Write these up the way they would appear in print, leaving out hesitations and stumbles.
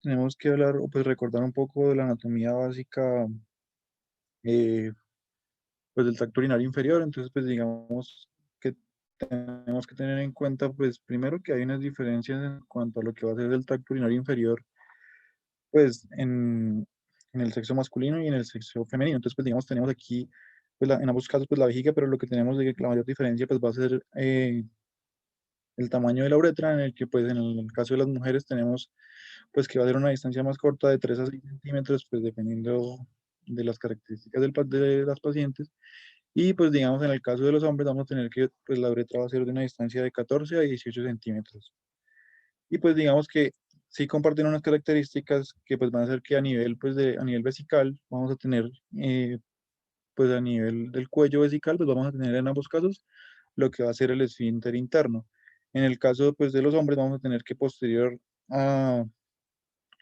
tenemos que hablar o pues recordar un poco de la anatomía básica, eh, pues del tracto urinario inferior. Entonces, pues digamos que tenemos que tener en cuenta, pues primero que hay unas diferencias en cuanto a lo que va a ser el tracto urinario inferior, pues en el sexo masculino y en el sexo femenino. Entonces, pues digamos, tenemos aquí, pues en ambos casos, pues la vejiga, pero lo que tenemos de que la mayor diferencia, pues va a ser el tamaño de la uretra, en el que, pues en el caso de las mujeres tenemos pues que va a ser una distancia más corta de 3 a 6 centímetros, pues dependiendo de las características de las pacientes. Y pues digamos en el caso de los hombres vamos a tener que pues la uretra va a ser de una distancia de 14 a 18 centímetros. Y pues digamos que sí comparten unas características que pues van a ser que a nivel pues a nivel vesical vamos a tener pues a nivel del cuello vesical pues vamos a tener en ambos casos lo que va a ser el esfínter interno. En el caso pues de los hombres vamos a tener que posterior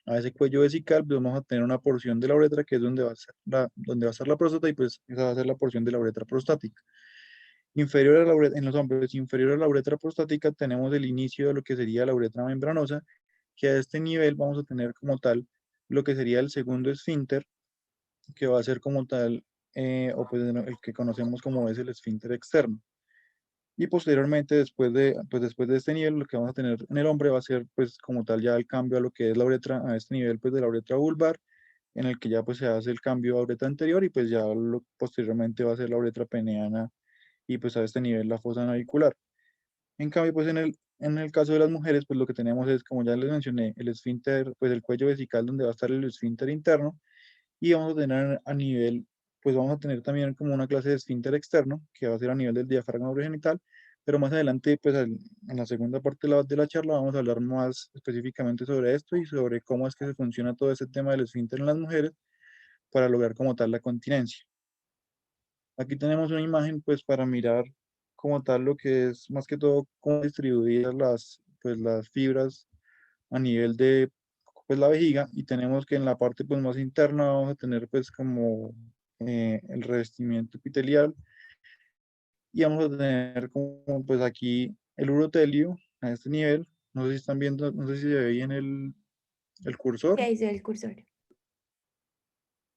a ese cuello vesical, pues vamos a tener una porción de la uretra que es donde va a ser donde va a estar la próstata y pues esa va a ser la porción de la uretra prostática. Inferior a la uretra, en los hombres, inferior a la uretra prostática tenemos el inicio de lo que sería la uretra membranosa, que a este nivel vamos a tener como tal lo que sería el segundo esfínter, que va a ser como tal, o pues el que conocemos como es el esfínter externo. Y posteriormente, después de este nivel, lo que vamos a tener en el hombre va a ser, pues, como tal, ya el cambio a lo que es la uretra, a este nivel, pues, de la uretra vulvar, en el que ya, pues, se hace el cambio a uretra anterior y, pues, ya posteriormente va a ser la uretra peneana y, pues, a este nivel la fosa navicular. En cambio, pues, en el caso de las mujeres, pues, lo que tenemos es, como ya les mencioné, el esfínter, pues, el cuello vesical donde va a estar el esfínter interno y vamos a tener a nivel, pues vamos a tener también como una clase de esfínter externo, que va a ser a nivel del diafragma urogenital, pero más adelante, pues en la segunda parte de la charla vamos a hablar más específicamente sobre esto y sobre cómo es que se funciona todo ese tema del esfínter en las mujeres para lograr como tal la continencia. Aquí tenemos una imagen pues para mirar como tal lo que es más que todo cómo distribuir pues, las fibras a nivel de pues, la vejiga y tenemos que en la parte pues, más interna vamos a tener pues como el revestimiento epitelial y vamos a tener como pues aquí el urotelio a este nivel. No sé si están viendo, no sé si se ve bien el ¿Qué cursor dice el cursor?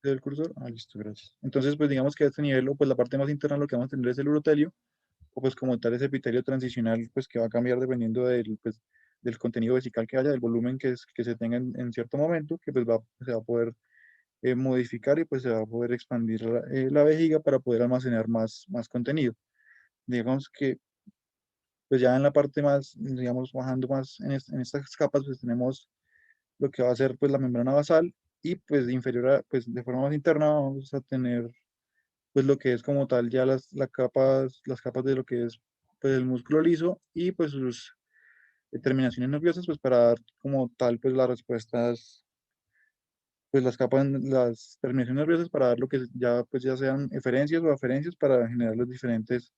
del cursor. Ah, listo, gracias. Entonces pues digamos que a este nivel o pues la parte más interna lo que vamos a tener es el urotelio o pues como tal ese epitelio transicional pues que va a cambiar dependiendo pues, del contenido vesical que haya, del volumen que se tenga en cierto momento, que pues se va a poder modificar y pues se va a poder expandir la vejiga para poder almacenar más contenido. Digamos que pues ya en la parte más, digamos, bajando más en estas capas, pues tenemos lo que va a ser pues la membrana basal y pues pues de forma más interna vamos a tener pues lo que es como tal ya las capas de lo que es pues el músculo liso y pues sus terminaciones nerviosas pues para dar como tal pues las respuestas, pues las terminaciones nerviosas para dar lo que ya pues ya sean eferencias o aferencias para generar los diferentes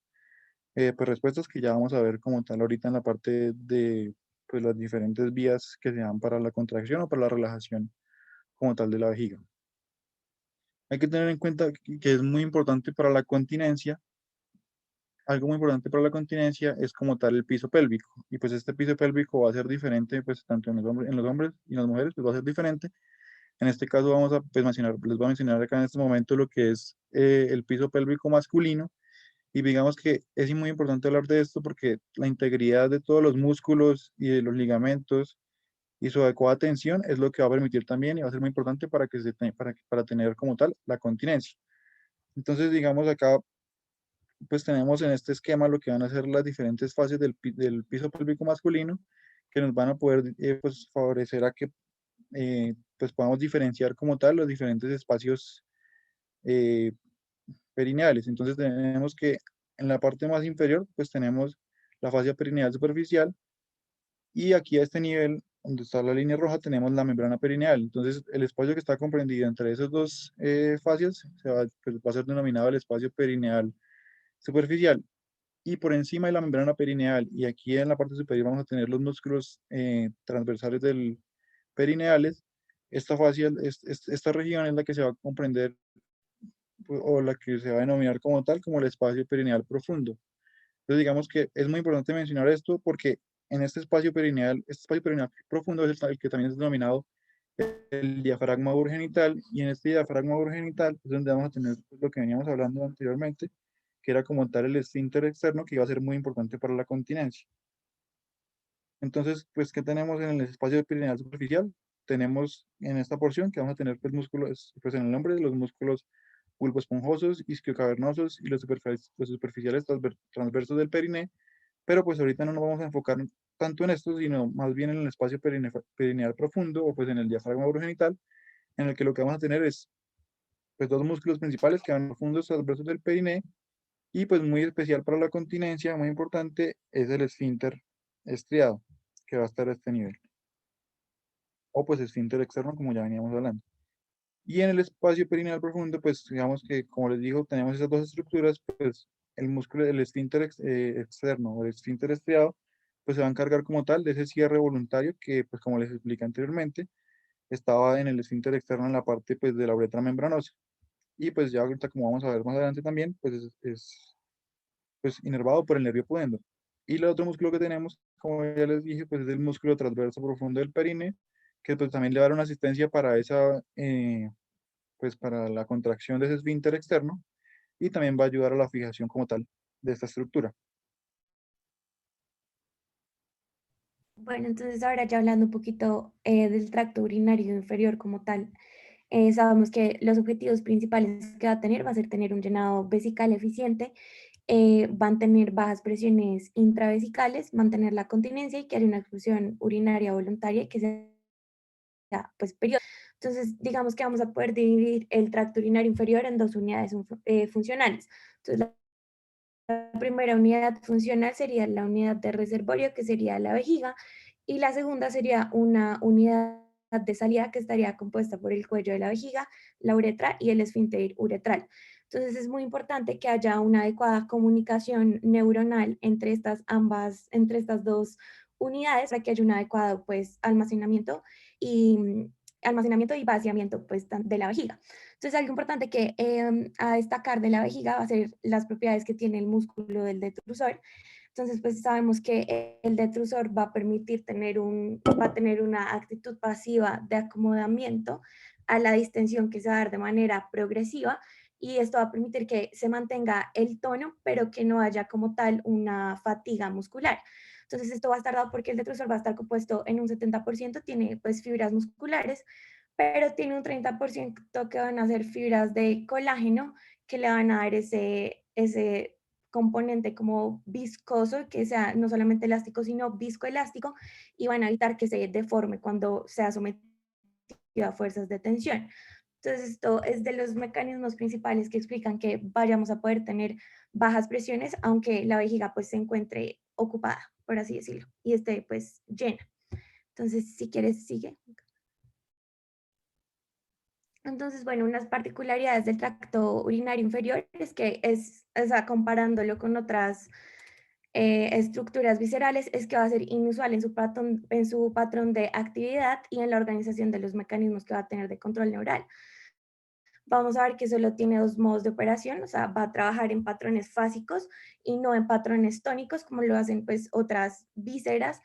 pues respuestas que ya vamos a ver como tal ahorita en la parte de pues las diferentes vías que se dan para la contracción o para la relajación como tal de la vejiga. Hay que tener en cuenta que es muy importante para la continencia. Algo muy importante para la continencia es como tal el piso pélvico. Y pues este piso pélvico va a ser diferente, pues tanto en los hombres y en las mujeres, pues va a ser diferente. En este caso vamos a pues, les voy a mencionar acá en este momento lo que es el piso pélvico masculino. Y digamos que es muy importante hablar de esto porque la integridad de todos los músculos y de los ligamentos y su adecuada tensión es lo que va a permitir también y va a ser muy importante para para tener como tal la continencia. Entonces, digamos acá pues tenemos en este esquema lo que van a ser las diferentes fases del piso pélvico masculino que nos van a poder pues, favorecer a que pues podamos diferenciar como tal los diferentes espacios eh, perineales. Entonces tenemos que en la parte más inferior pues tenemos la fascia perineal superficial y aquí a este nivel donde está la línea roja tenemos la membrana perineal. Entonces el espacio que está comprendido entre esos dos fascias pues, va a ser denominado el espacio perineal superficial. Y por encima de la membrana perineal y aquí en la parte superior vamos a tener los músculos transversales del perineales. Esta fascia, esta región es la que se va a comprender o la que se va a denominar como tal como el espacio perineal profundo. Entonces digamos que es muy importante mencionar esto porque en este espacio perineal profundo es el que también es denominado el diafragma urogenital, y en este diafragma urogenital es donde vamos a tener lo que veníamos hablando anteriormente, que era como tal el esfínter externo, que iba a ser muy importante para la continencia. Entonces, pues, ¿qué tenemos en el espacio perineal superficial? Tenemos en esta porción que vamos a tener pues músculos, pues en el nombre, los músculos pulpoesponjosos, isquiocavernosos y los superficiales transversos del periné, pero pues ahorita no nos vamos a enfocar tanto en esto, sino más bien en el espacio perineal profundo o pues en el diafragma urogenital, en el que lo que vamos a tener es pues dos músculos principales que van profundos transversos del periné, y pues muy especial para la continencia, muy importante, es el esfínter estriado, que va a estar a este nivel, o pues esfínter externo, como ya veníamos hablando. Y en el espacio perineal profundo, pues digamos que, como les digo, tenemos esas dos estructuras, pues el músculo, el esfínter externo o el esfínter estriado, pues se va a encargar como tal de ese cierre voluntario que, pues como les expliqué anteriormente, estaba en el esfínter externo en la parte pues de la uretra membranosa. Y pues ya ahorita, como vamos a ver más adelante también, pues es pues inervado por el nervio pudendo. Y el otro músculo que tenemos, como ya les dije, pues es el músculo transverso profundo del perine, que pues también le va a dar una asistencia para esa, pues para la contracción de ese esfínter externo, y también va a ayudar a la fijación como tal de esta estructura. Bueno, entonces ahora ya hablando un poquito del tracto urinario inferior como tal, sabemos que los objetivos principales que va a tener va a ser tener un llenado vesical eficiente, van a tener bajas presiones intravesicales, mantener la continencia y que haya una expulsión urinaria voluntaria que sea pues periodo. Entonces, digamos que vamos a poder dividir el tracto urinario inferior en dos unidades funcionales. Entonces, la primera unidad funcional sería la unidad de reservorio, que sería la vejiga, y la segunda sería una unidad de salida que estaría compuesta por el cuello de la vejiga, la uretra y el esfínter uretral. Entonces es muy importante que haya una adecuada comunicación neuronal entre estas dos unidades para que haya un adecuado pues almacenamiento y vaciamiento pues de la vejiga. Entonces, algo importante que a destacar de la vejiga va a ser las propiedades que tiene el músculo del detrusor. Entonces, pues sabemos que el detrusor va a permitir va a tener una actitud pasiva de acomodamiento a la distensión que se va a dar de manera progresiva, y esto va a permitir que se mantenga el tono, pero que no haya como tal una fatiga muscular. Entonces, esto va a estar dado porque el detrusor va a estar compuesto en un 70%, tiene pues fibras musculares, pero tiene un 30% que van a ser fibras de colágeno que le van a dar ese componente como viscoso, que sea no solamente elástico, sino viscoelástico, y van a evitar que se deforme cuando sea sometido a fuerzas de tensión. Entonces, esto es de los mecanismos principales que explican que vayamos a poder tener bajas presiones, aunque la vejiga pues se encuentre ocupada, por así decirlo, y esté pues llena. Entonces, si quieres, sigue. Entonces, bueno, unas particularidades del tracto urinario inferior es que o sea, comparándolo con otras estructuras viscerales, es que va a ser inusual en su patrón de actividad y en la organización de los mecanismos que va a tener de control neural. Vamos a ver que solo tiene dos modos de operación, o sea, va a trabajar en patrones fásicos y no en patrones tónicos, como lo hacen pues otras vísceras.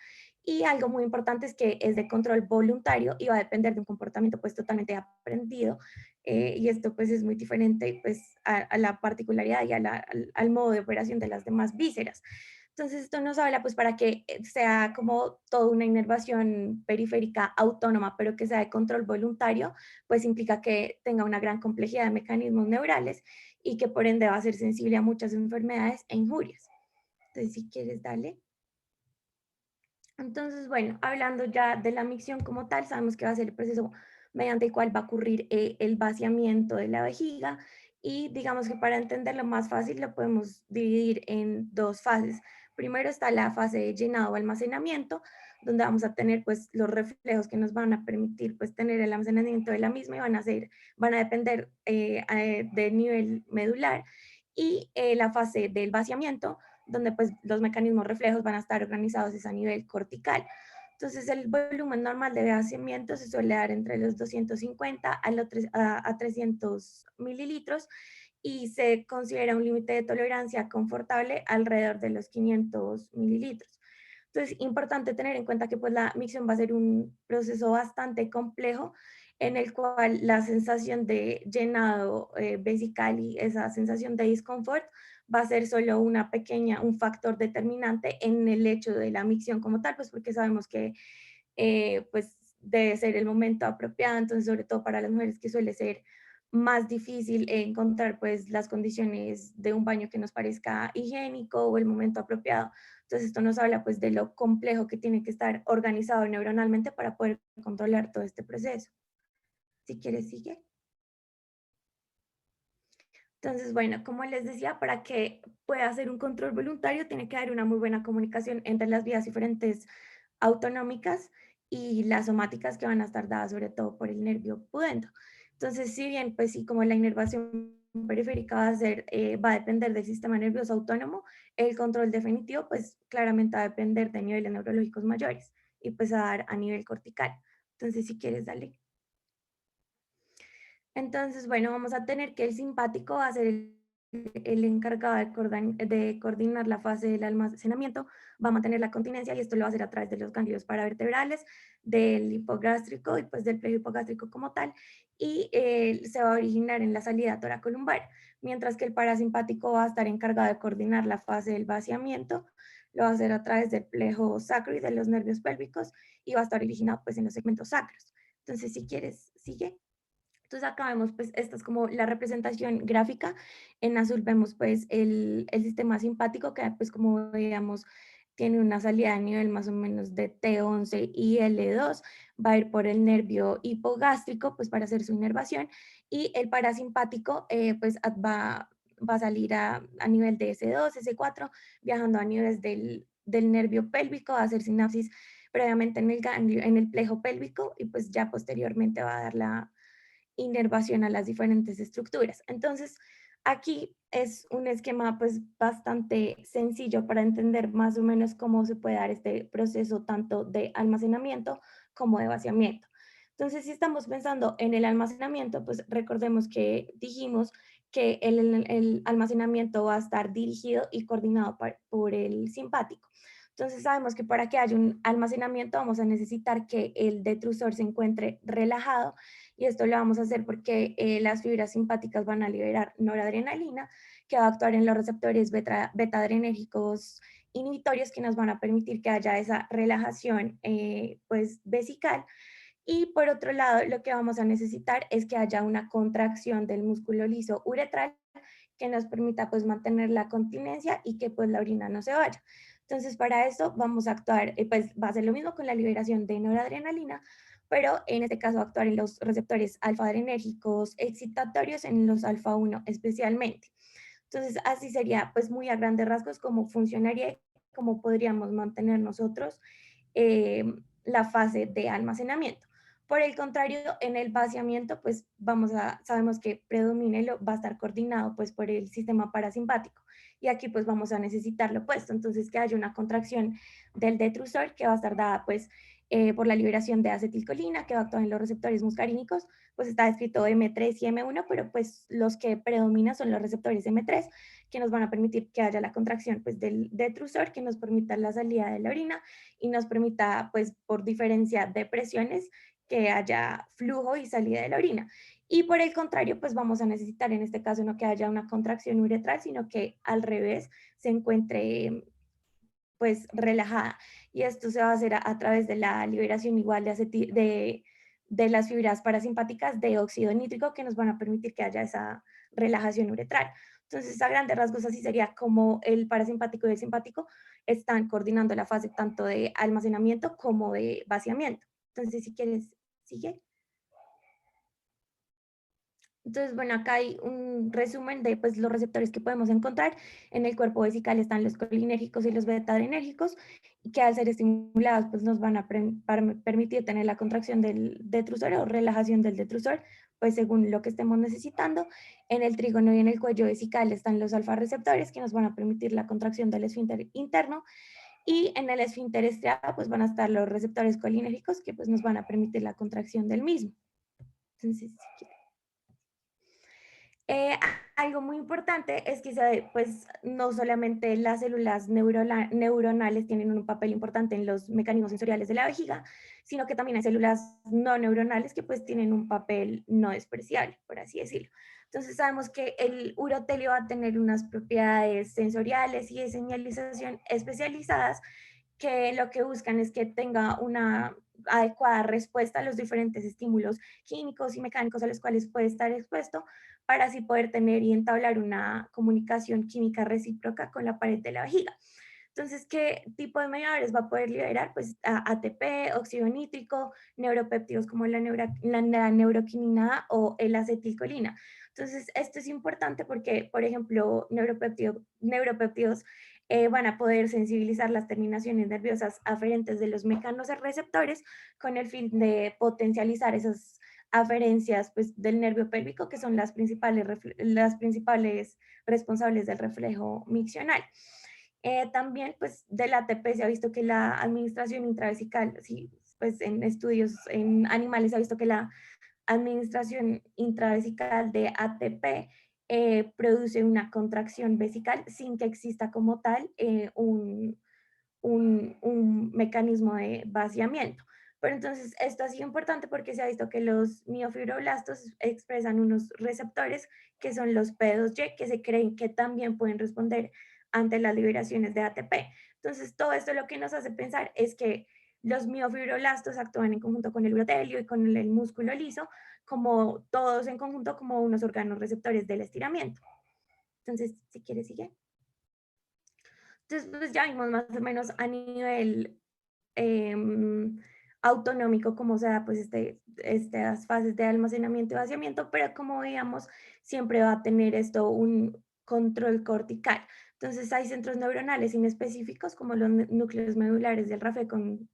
Y algo muy importante es que es de control voluntario y va a depender de un comportamiento pues totalmente aprendido. Y esto pues es muy diferente pues a la particularidad y al modo de operación de las demás vísceras. Entonces, esto nos habla pues para que sea como toda una inervación periférica autónoma, pero que sea de control voluntario, pues implica que tenga una gran complejidad de mecanismos neurales y que por ende va a ser sensible a muchas enfermedades e injurias. Entonces, si quieres, dale. Entonces, bueno, hablando ya de la micción como tal, sabemos que va a ser el proceso mediante el cual va a ocurrir el vaciamiento de la vejiga, y digamos que para entenderlo más fácil lo podemos dividir en dos fases. Primero está la fase de llenado o almacenamiento, donde vamos a tener pues los reflejos que nos van a permitir pues tener el almacenamiento de la misma, y van a depender del nivel medular, y la fase del vaciamiento, donde pues los mecanismos reflejos van a estar organizados a nivel cortical. Entonces el volumen normal de vaciamiento se suele dar entre los 250 a 300 mililitros, y se considera un límite de tolerancia confortable alrededor de los 500 mililitros. Entonces, importante tener en cuenta que pues la micción va a ser un proceso bastante complejo en el cual la sensación de llenado vesical y esa sensación de disconfort va a ser solo un factor determinante en el hecho de la micción como tal, pues porque sabemos que pues debe ser el momento apropiado, entonces sobre todo para las mujeres que suele ser más difícil encontrar pues las condiciones de un baño que nos parezca higiénico o el momento apropiado. Entonces esto nos habla pues de lo complejo que tiene que estar organizado neuronalmente para poder controlar todo este proceso. Si quieres, sigue. Entonces, bueno, como les decía, para que pueda hacer un control voluntario, tiene que haber una muy buena comunicación entre las vías diferentes autonómicas y las somáticas que van a estar dadas sobre todo por el nervio pudendo. Entonces, si bien, pues sí, como la inervación periférica va a depender del sistema nervioso autónomo, el control definitivo, pues claramente va a depender de niveles neurológicos mayores y pues a dar a nivel cortical. Entonces, si quieres, dale. Entonces, bueno, vamos a tener que el simpático va a ser el encargado de coordinar la fase del almacenamiento, va a mantener la continencia y esto lo va a hacer a través de los ganglios paravertebrales, del hipogástrico y pues del plejo hipogástrico como tal, y se va a originar en la salida toracolumbar, mientras que el parasimpático va a estar encargado de coordinar la fase del vaciamiento, lo va a hacer a través del plejo sacro y de los nervios pélvicos y va a estar originado pues en los segmentos sacros. Entonces, si quieres, sigue. Entonces acá vemos pues esta es como la representación gráfica. En azul vemos pues el sistema simpático que pues como veíamos tiene una salida a nivel más o menos de T11 y L2, va a ir por el nervio hipogástrico pues para hacer su inervación y el parasimpático pues va a salir a nivel de S2, S4, viajando a niveles del nervio pélvico, va a hacer sinapsis previamente en el ganglio, en el plejo pélvico y pues ya posteriormente va a dar la inervación a las diferentes estructuras. Entonces, aquí es un esquema pues bastante sencillo para entender más o menos cómo se puede dar este proceso tanto de almacenamiento como de vaciamiento. Entonces, si estamos pensando en el almacenamiento, pues recordemos que dijimos que el almacenamiento va a estar dirigido y coordinado por el simpático. Entonces sabemos que para que haya un almacenamiento vamos a necesitar que el detrusor se encuentre relajado y esto lo vamos a hacer porque las fibras simpáticas van a liberar noradrenalina que va a actuar en los receptores beta-adrenérgicos inhibitorios que nos van a permitir que haya esa relajación pues vesical y por otro lado lo que vamos a necesitar es que haya una contracción del músculo liso uretral que nos permita pues mantener la continencia y que pues la orina no se vaya. Entonces para eso vamos a actuar, pues va a ser lo mismo con la liberación de noradrenalina, pero en este caso actuar en los receptores alfa-adrenérgicos excitatorios, en los alfa-1 especialmente. Entonces así sería pues muy a grandes rasgos cómo funcionaría y cómo podríamos mantener nosotros eh, la fase de almacenamiento. Por el contrario, en el vaciamiento, pues sabemos que predomina y va a estar coordinado pues por el sistema parasimpático. Y aquí pues vamos a necesitar lo opuesto, entonces que haya una contracción del detrusor que va a estar dada pues por la liberación de acetilcolina que va a actuar en los receptores muscarínicos, pues está descrito M3 y M1, pero pues los que predominan son los receptores M3 que nos van a permitir que haya la contracción pues del detrusor que nos permita la salida de la orina y nos permita, pues por diferencia de presiones, que haya flujo y salida de la orina. Y por el contrario, pues vamos a necesitar en este caso no que haya una contracción uretral, sino que al revés se encuentre pues relajada. Y esto se va a hacer a través de la liberación igual de las fibras parasimpáticas de óxido nítrico que nos van a permitir que haya esa relajación uretral. Entonces, a grandes rasgos, así sería como el parasimpático y el simpático están coordinando la fase tanto de almacenamiento como de vaciamiento. Entonces, si quieres, sigue. Entonces, bueno, acá hay un resumen de pues, los receptores que podemos encontrar. En el cuerpo vesical están los colinérgicos y los beta-adrenérgicos, que al ser estimulados pues, nos van a permitir tener la contracción del detrusor o relajación del detrusor, pues según lo que estemos necesitando. En el trígono y en el cuello vesical están los alfa-receptores, que nos van a permitir la contracción del esfínter interno. Y en el esfínter estriado pues, van a estar los receptores colinérgicos, que pues, nos van a permitir la contracción del mismo. Entonces, si Algo muy importante es que pues, no solamente las células neuronales tienen un papel importante en los mecanismos sensoriales de la vejiga, sino que también hay células no neuronales que pues tienen un papel no despreciable, por así decirlo. Entonces sabemos que el urotelio va a tener unas propiedades sensoriales y de señalización especializadas que lo que buscan es que tenga una adecuada respuesta a los diferentes estímulos químicos y mecánicos a los cuales puede estar expuesto para así poder tener y entablar una comunicación química recíproca con la pared de la vejiga. Entonces, ¿qué tipo de mediadores va a poder liberar? Pues ATP, óxido nítrico, neuropéptidos como la neuroquinina A o el acetilcolina. Entonces, esto es importante porque, por ejemplo, neuropéptidos van a poder sensibilizar las terminaciones nerviosas aferentes de los mecanorreceptores con el fin de potencializar esas aferencias pues, del nervio pélvico, que son las principales responsables del reflejo miccional. También, pues, del ATP se ha visto que la administración intravesical, sí, pues en estudios en animales se ha visto que la administración intravesical de ATP produce una contracción vesical sin que exista como tal un mecanismo de vaciamiento. Pero entonces esto ha sido importante porque se ha visto que los miofibroblastos expresan unos receptores que son los P2Y, que se creen que también pueden responder ante las liberaciones de ATP. Entonces todo esto lo que nos hace pensar es que los miofibroblastos actúan en conjunto con el urotelio y con el músculo liso, como todos en conjunto como unos órganos receptores del estiramiento. Entonces, si quieres, sigue. Entonces, pues ya vimos más o menos a nivel em, autonómico cómo se da pues estas fases de almacenamiento y vaciamiento, pero como veíamos, siempre va a tener esto un control cortical. Entonces hay centros neuronales inespecíficos como los núcleos medulares del RAFE con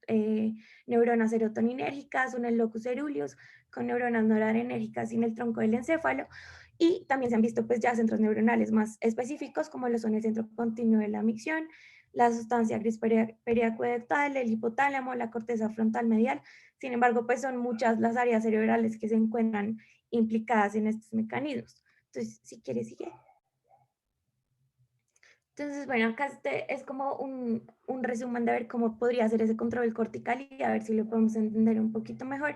neuronas serotoninérgicas, o en el locus coeruleus con neuronas noradrenérgicas y en el tronco del encéfalo. Y también se han visto pues ya centros neuronales más específicos como lo son el centro continuo de la micción, la sustancia gris periacueductal, el hipotálamo, la corteza frontal medial. Sin embargo, pues son muchas las áreas cerebrales que se encuentran implicadas en estos mecanismos. Entonces, si quieres, sigue. Entonces, bueno, acá este es como un resumen de ver cómo podría ser ese control cortical y a ver si lo podemos entender un poquito mejor.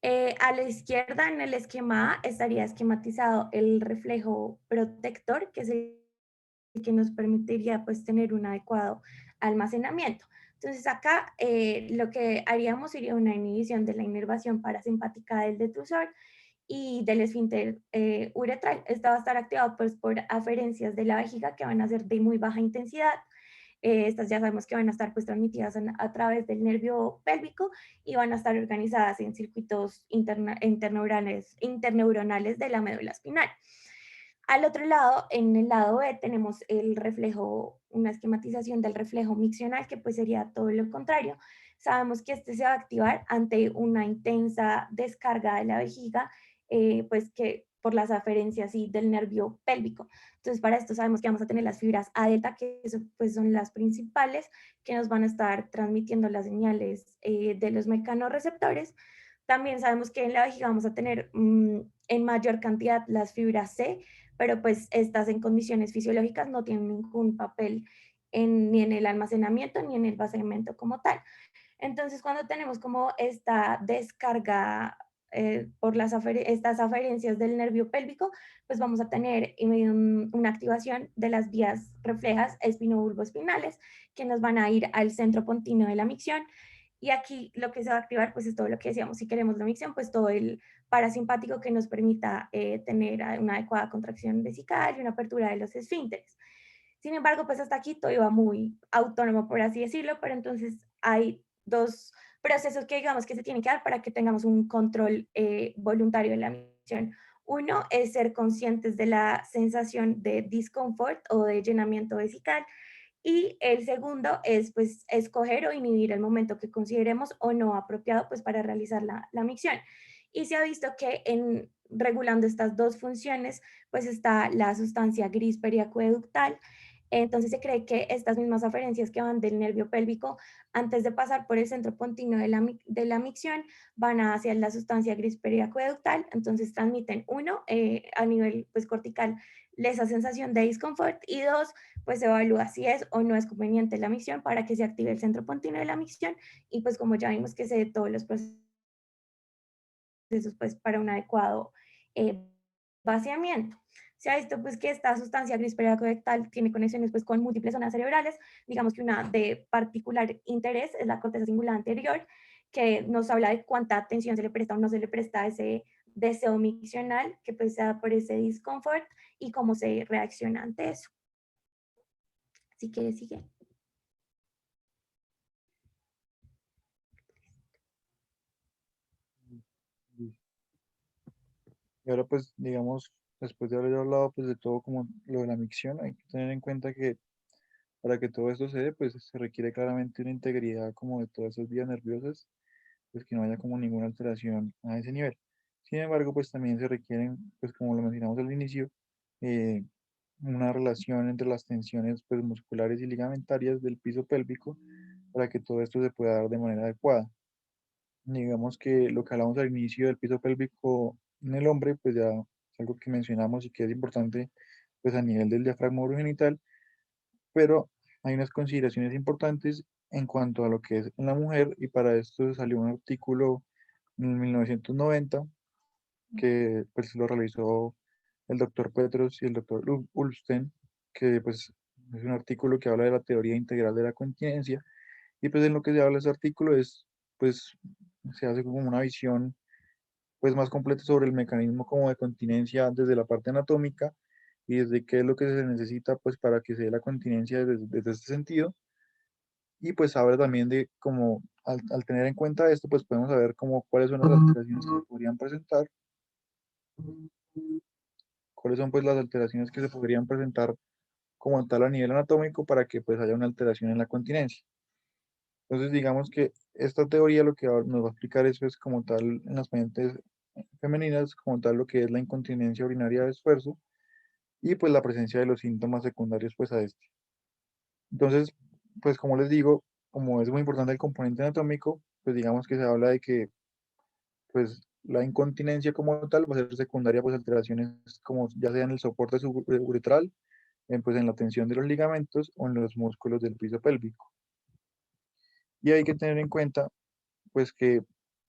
A la izquierda, en el esquema A, estaría esquematizado el reflejo protector, que es el que nos permitiría pues tener un adecuado almacenamiento. Entonces acá lo que haríamos sería una inhibición de la inervación parasimpática del detrusor y del esfínter uretral. Esta va a estar activado pues, por aferencias de la vejiga que van a ser de muy baja intensidad. Estas ya sabemos que van a estar pues transmitidas a través del nervio pélvico y van a estar organizadas en circuitos interneuronales de la médula espinal. Al otro lado, en el lado B, tenemos el reflejo, una esquematización del reflejo miccional, que pues sería todo lo contrario. Sabemos que este se va a activar ante una intensa descarga de la vejiga, pues que por las aferencias y del nervio pélvico. Entonces, para esto sabemos que vamos a tener las fibras A delta, que pues, son las principales, que nos van a estar transmitiendo las señales de los mecanorreceptores. También sabemos que en la vejiga vamos a tener en mayor cantidad las fibras C, pero pues estas en condiciones fisiológicas no tienen ningún papel ni en el almacenamiento ni en el vaciamiento como tal. Entonces, cuando tenemos como esta descarga por estas aferencias del nervio pélvico, pues vamos a tener una activación de las vías reflejas espinobulboespinales que nos van a ir al centro pontino de la micción. Y aquí lo que se va a activar, pues es todo lo que decíamos, si queremos la micción, pues todo el parasimpático que nos permita tener una adecuada contracción vesical y una apertura de los esfínteres. Sin embargo, pues hasta aquí todo iba muy autónomo, por así decirlo, pero entonces hay dos procesos que digamos que se tienen que dar para que tengamos un control voluntario de la misión. Uno es ser conscientes de la sensación de discomfort o de llenamiento vesical y el segundo es pues escoger o inhibir el momento que consideremos o no apropiado pues para realizar la micción. Y se ha visto que en regulando estas dos funciones pues está la sustancia gris periacueductal Entonces se cree que estas mismas aferencias que van del nervio pélvico, antes de pasar por el centro pontino de la micción, van hacia la sustancia gris periaqueductal, entonces transmiten uno, a nivel pues, cortical, esa sensación de disconfort, y dos, pues se evalúa si es o no es conveniente la micción para que se active el centro pontino de la micción, y pues como ya vimos que se dé todos los procesos pues, para un adecuado eh, vaciamiento. Se ha visto pues que esta sustancia gris periaqueductal tiene conexiones pues con múltiples zonas cerebrales, digamos que una de particular interés es la corteza cingulada anterior, que nos habla de cuánta atención se le presta o no se le presta a ese deseo miccional que pues se da por ese discomfort y cómo se reacciona ante eso. Si quieres, sigue. Y ahora pues digamos, después de haber hablado pues de todo como lo de la micción, hay que tener en cuenta que para que todo esto se dé, pues se requiere claramente una integridad como de todas esas vías nerviosas, pues que no haya como ninguna alteración a ese nivel. Sin embargo, pues también se requieren, pues como lo mencionamos al inicio, eh, una relación entre las tensiones pues musculares y ligamentarias del piso pélvico para que todo esto se pueda dar de manera adecuada. Digamos que lo que hablamos al inicio del piso pélvico en el hombre, pues ya es algo que mencionamos y que es importante pues a nivel del diafragma urogenital, pero hay unas consideraciones importantes en cuanto a lo que es en la mujer y para esto salió un artículo en 1990 que pues lo realizó el doctor Petros y el doctor Ulfsten, que pues es un artículo que habla de la teoría integral de la continencia y pues en lo que se habla ese artículo es pues se hace como una visión pues más completa sobre el mecanismo como de continencia desde la parte anatómica y desde qué es lo que se necesita pues para que se dé la continencia desde este sentido. Y pues habla también de cómo al tener en cuenta esto pues podemos saber como cuáles son las alteraciones que se podrían presentar, cuáles son pues las alteraciones que se podrían presentar como tal a nivel anatómico para que pues haya una alteración en la continencia. Entonces digamos que esta teoría lo que nos va a explicar eso es como tal en las pacientes femeninas, como tal lo que es la incontinencia urinaria de esfuerzo y pues la presencia de los síntomas secundarios pues a este. Entonces, pues como les digo, como es muy importante el componente anatómico, pues digamos que se habla de que pues la incontinencia como tal va a ser secundaria pues alteraciones como ya sea en el soporte uretral, pues en la tensión de los ligamentos o en los músculos del piso pélvico. Y hay que tener en cuenta pues que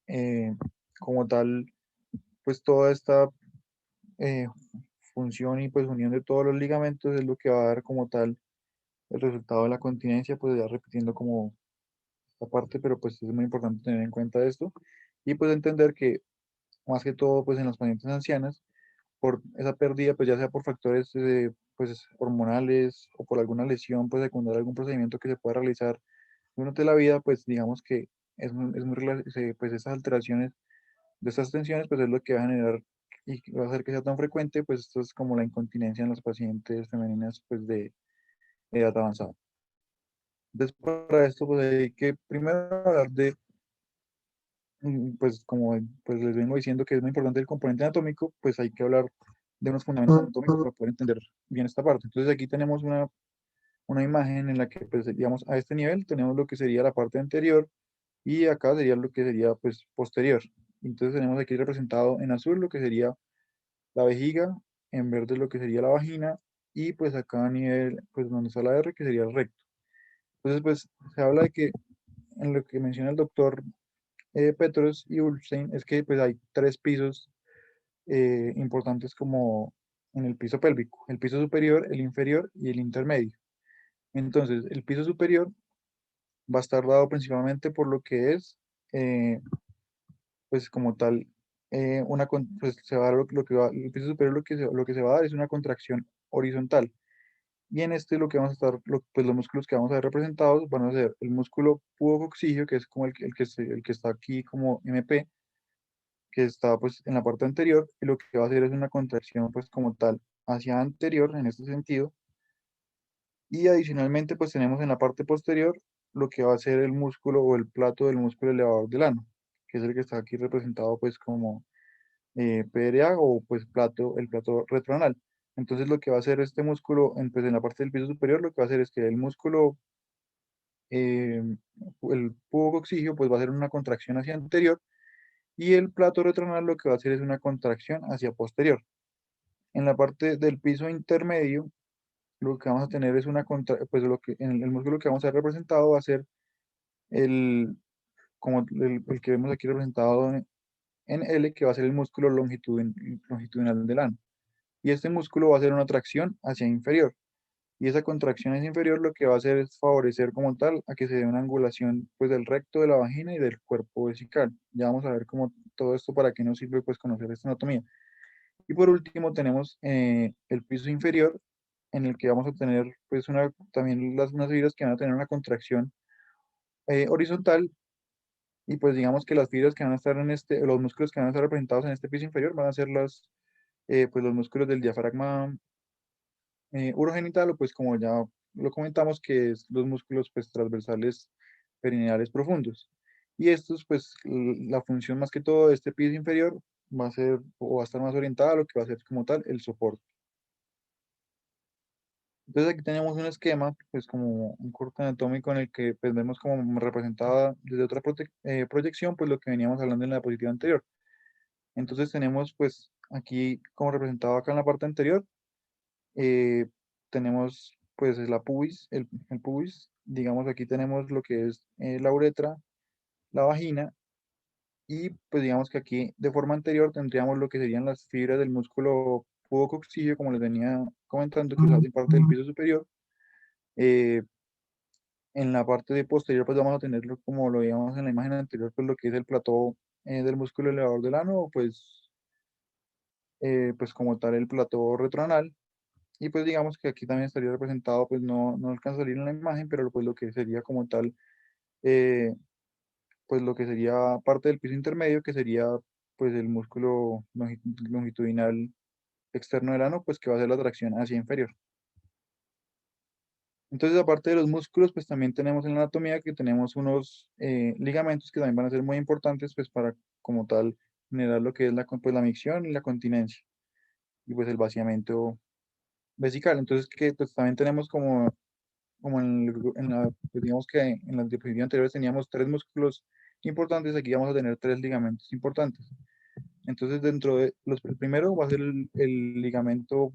eh, como tal pues toda esta eh, función y pues unión de todos los ligamentos es lo que va a dar como tal el resultado de la continencia, pues ya repitiendo como esta parte, pero pues es muy importante tener en cuenta esto y pues entender que más que todo pues en las pacientes ancianas, por esa pérdida, pues ya sea por factores pues hormonales o por alguna lesión pues secundaria, algún procedimiento que se pueda realizar durante la vida, pues digamos que pues esas alteraciones de estas tensiones pues es lo que va a generar y va a hacer que sea tan frecuente, pues esto es como la incontinencia en las pacientes femeninas pues de edad avanzada. Entonces para esto pues hay que primero hablar de pues como pues les vengo diciendo que es muy importante el componente anatómico, pues hay que hablar de unos fundamentos anatómicos para poder entender bien esta parte. Entonces aquí tenemos una imagen en la que pues digamos a este nivel tenemos lo que sería la parte anterior y acá sería lo que sería pues posterior. Entonces tenemos aquí representado en azul lo que sería la vejiga, en verde lo que sería la vagina y pues acá a nivel pues donde está la R que sería el recto. Entonces pues se habla de que en lo que menciona el doctor Petros y Ulstein es que pues hay tres pisos importantes como en el piso pélvico, el piso superior, el inferior y el intermedio. Entonces, el piso superior va a estar dado principalmente por lo que es, eh, pues como tal, pues se va a dar lo que va, el piso superior lo que se va a dar es una contracción horizontal. Y en este lo que vamos a estar, pues los músculos que vamos a ver representados van a ser el músculo pubococcigio, que es como el que está aquí como MP, que está pues en la parte anterior y lo que va a hacer es una contracción pues como tal hacia anterior en este sentido y adicionalmente pues tenemos en la parte posterior lo que va a ser el músculo o el plato del músculo elevador del ano, que es el que está aquí representado pues como PRA o pues el plato retroanal. Entonces lo que va a hacer este músculo, pues en la parte del piso superior, lo que va a hacer es que el músculo, eh, el pubococcígeo, pues va a hacer una contracción hacia anterior y el plato retronal lo que va a hacer es una contracción hacia posterior. En la parte del piso intermedio, lo que vamos a tener es pues lo que, en el músculo que vamos a ver representado va a ser el, como el que vemos aquí representado en L, que va a ser el músculo longitudinal del ano. Y este músculo va a hacer una tracción hacia inferior. Y esa contracción hacia inferior lo que va a hacer es favorecer como tal a que se dé una angulación pues del recto de la vagina y del cuerpo vesical. Ya vamos a ver cómo todo esto para qué nos sirve pues conocer esta anatomía. Y por último tenemos el piso inferior en el que vamos a tener pues también unas fibras que van a tener una contracción horizontal y pues digamos que las fibras que van a estar los músculos que van a estar representados en este piso inferior van a ser pues los músculos del diafragma urogenital, o pues como ya lo comentamos, que es los músculos pues transversales perineales profundos. Y estos, pues la función más que todo de este piso inferior va a ser o va a estar más orientada a lo que va a ser como tal el soporte. Entonces aquí tenemos un esquema, pues como un corte anatómico en el que pues, vemos como representada desde otra proyección, pues lo que veníamos hablando en la diapositiva anterior. Entonces tenemos pues aquí como representado acá en la parte anterior, eh, tenemos pues la pubis, el pubis, digamos aquí tenemos lo que es la uretra, la vagina, y pues digamos que aquí de forma anterior tendríamos lo que serían las fibras del músculo pubococcígeo, como les venía comentando, que hacen parte del piso superior. Eh, en la parte de posterior pues vamos a tenerlo como lo veíamos en la imagen anterior, pues lo que es el plató del músculo elevador del ano, pues como tal el plató retronal. Y pues digamos que aquí también estaría representado, pues no alcanza a salir en la imagen, pero pues lo que sería como tal, eh, pues lo que sería parte del piso intermedio, que sería pues el músculo longitudinal externo del ano, pues que va a hacer la tracción hacia inferior. Entonces, aparte de los músculos, pues también tenemos en la anatomía que tenemos unos ligamentos que también van a ser muy importantes, pues para como tal generar lo que es pues, la micción y la continencia, y pues el vaciamiento vesical. Entonces, que pues también tenemos como pues, digamos que en las diapositivas anteriores teníamos tres músculos importantes, aquí vamos a tener tres ligamentos importantes. Entonces, dentro de el primero va a ser el ligamento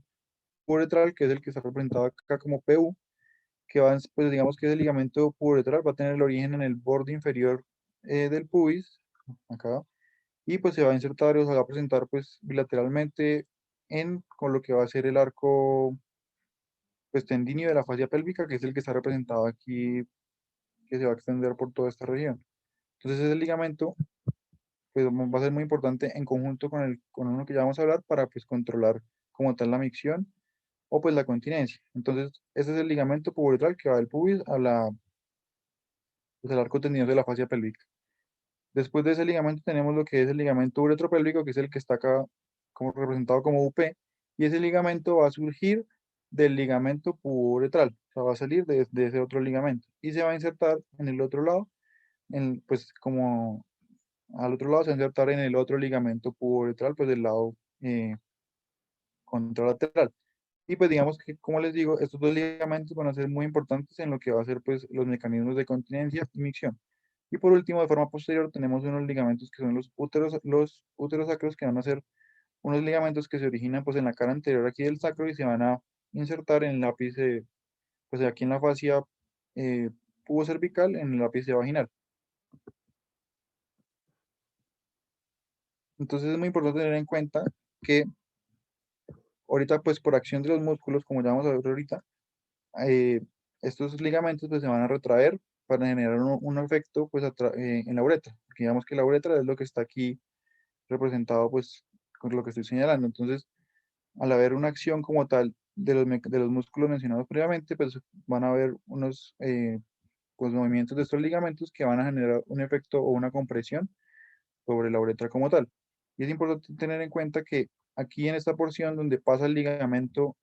uretral, que es el que está representado acá como PU, que va, pues digamos que ese ligamento uretral va a tener el origen en el borde inferior del pubis, acá, y pues se va a insertar o se va a presentar pues bilateralmente con lo que va a ser el arco pues tendíneo de la fascia pélvica, que es el que está representado aquí, que se va a extender por toda esta región. Entonces ese ligamento pues, va a ser muy importante en conjunto con uno que ya vamos a hablar para pues controlar como tal la micción o pues la continencia. Entonces ese es el ligamento puboretral que va del pubis pues, al arco tendinoso de la fascia pélvica. Después de ese ligamento tenemos lo que es el ligamento uretropélvico, que es el que está acá como representado como UP, y ese ligamento va a surgir del ligamento puboretral, o sea, va a salir de ese otro ligamento y se va a insertar en el otro lado, pues como al otro lado se va a insertar en el otro ligamento puboretral, pues del lado contralateral. Y pues digamos que, como les digo, estos dos ligamentos van a ser muy importantes en lo que va a ser pues los mecanismos de continencia y micción. Y por último, de forma posterior, tenemos unos ligamentos que son los úteros sacros, que van a ser unos ligamentos que se originan pues en la cara anterior aquí del sacro y se van a insertar en el ápice, pues aquí en la fascia eh, pubocervical, en el ápice vaginal. Entonces es muy importante tener en cuenta que ahorita pues por acción de los músculos, como ya vamos a ver ahorita, eh, estos ligamentos pues se van a retraer para generar un efecto pues en la uretra, porque digamos que la uretra es lo que está aquí representado pues con lo que estoy señalando. Entonces, al haber una acción como tal de los músculos mencionados previamente, pues van a haber unos pues, movimientos de estos ligamentos que van a generar un efecto o una compresión sobre la uretra como tal. Y es importante tener en cuenta que aquí en esta porción donde pasa el ligamento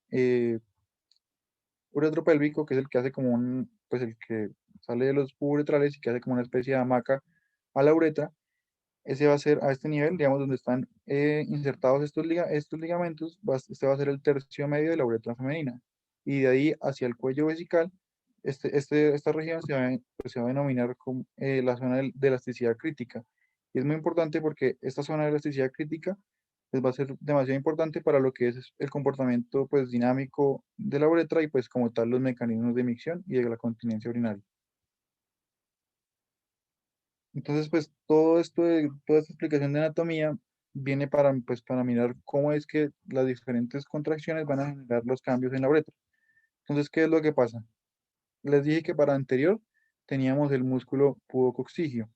uretropélvico, que es el que hace como pues el que sale de los uretrales y que hace como una especie de hamaca a la uretra, ese va a ser a este nivel, digamos, donde están insertados estos ligamentos, este va a ser el tercio medio de la uretra femenina. Y de ahí hacia el cuello vesical, esta región pues, se va a denominar como la zona de elasticidad crítica. Y es muy importante porque esta zona de elasticidad crítica pues, va a ser demasiado importante para lo que es el comportamiento pues, dinámico de la uretra y pues como tal los mecanismos de micción y de la continencia urinaria. Entonces, pues todo esto, toda esta explicación de anatomía viene pues, para mirar cómo es que las diferentes contracciones van a generar los cambios en la uretra. Entonces, ¿qué es lo que pasa? Les dije que para anterior teníamos el músculo pudococigio,